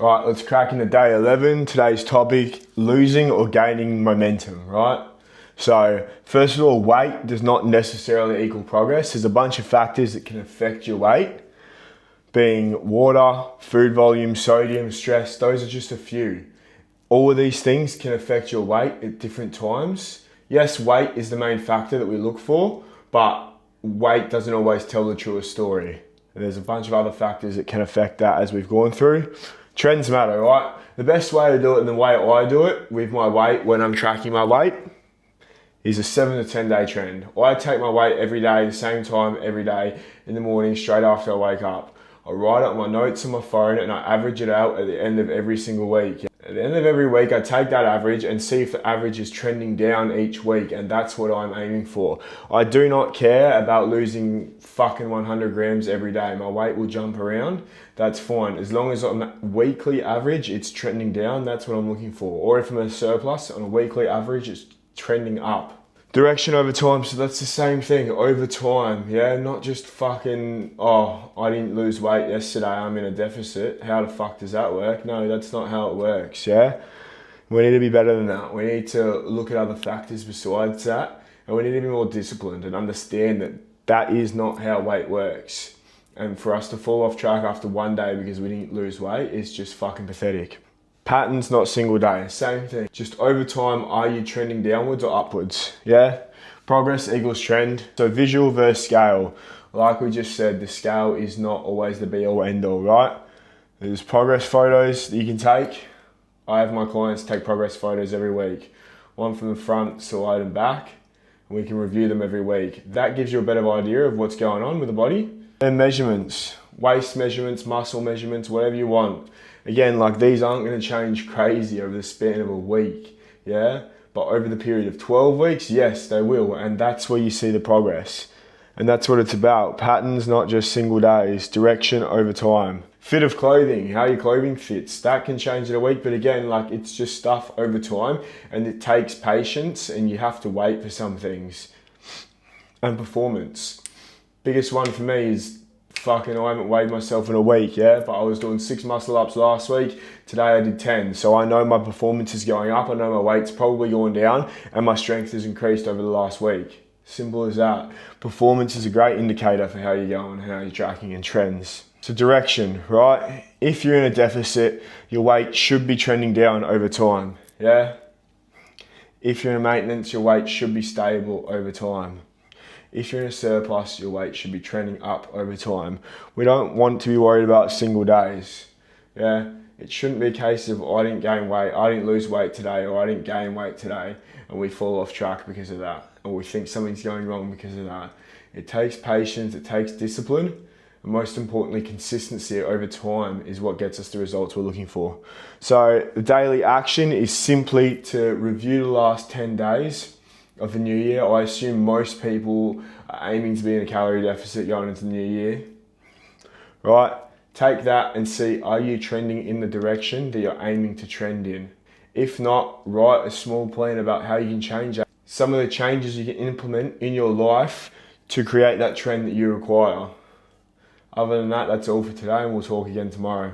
Right, let's crack into day 11. Today's topic, losing or gaining momentum, right? So, first of all, weight does not necessarily equal progress. There's a bunch of factors that can affect your weight, being water, food volume, sodium, stress. Those are just a few. All of these things can affect your weight at different times. Yes, weight is the main factor that we look for, but weight doesn't always tell the truest story. There's a bunch of other factors that can affect that as we've gone through. Trends matter, right? The best way to do it and the way I do it with my weight when I'm tracking my weight is a 7 to 10 day trend. I take my weight every day, the same time every day in the morning, straight after I wake up. I write up my notes on my phone and I average it out at the end of every single week. At the end of every week, I take that average and see if the average is trending down each week, and that's what I'm aiming for. I do not care about losing fucking 100 grams every day. My weight will jump around, that's fine. As long as on that weekly average, it's trending down, that's what I'm looking for. Or if I'm a surplus, on a weekly average, it's trending up. Direction over time, so that's the same thing, over time, yeah? Not just fucking, oh, I didn't lose weight yesterday, I'm in a deficit. How the fuck does that work? No, that's not how it works, yeah? We need to be better than that. We need to look at other factors besides that, and we need to be more disciplined and understand that that is not how weight works. And for us to fall off track after one day because we didn't lose weight is just fucking pathetic. Patterns, not single day. Same thing. Just over time, are you trending downwards or upwards? Yeah? Progress equals trend. So visual versus scale. Like we just said, the scale is not always the be all end all, right? There's progress photos that you can take. I have my clients take progress photos every week. One from the front, side and back. And we can review them every week. That gives you a better idea of what's going on with the body. And measurements. Waist measurements, muscle measurements, whatever you want. Again, like these aren't going to change crazy over the span of a week, yeah? But over the period of 12 weeks, yes, they will. And that's where you see the progress. And that's what it's about. Patterns, not just single days. Direction over time. Fit of clothing, how your clothing fits. That can change in a week, but again, like it's just stuff over time. And it takes patience and you have to wait for some things. And performance. Biggest one for me is fucking, I haven't weighed myself in a week, yeah? But I was doing 6 muscle ups last week. Today I did 10. So I know my performance is going up. I know my weight's probably going down and my strength has increased over the last week. Simple as that. Performance is a great indicator for how you're going, how you're tracking and trends. So direction, right? If you're in a deficit, your weight should be trending down over time, yeah? If you're in maintenance, your weight should be stable over time. If you're in a surplus, your weight should be trending up over time. We don't want to be worried about single days. Yeah, it shouldn't be a case of I didn't gain weight, I didn't lose weight today, or I didn't gain weight today, and we fall off track because of that, or we think something's going wrong because of that. It takes patience, it takes discipline, and most importantly, consistency over time is what gets us the results we're looking for. So the daily action is simply to review the last 10 days of the new year. I assume most people are aiming to be in a calorie deficit going into the new year, right? Take that and see, are you trending in the direction that you're aiming to trend in? If not, write a small plan about how you can change that. Some of the changes you can implement in your life to create that trend that you require. Other than that, that's all for today and we'll talk again tomorrow.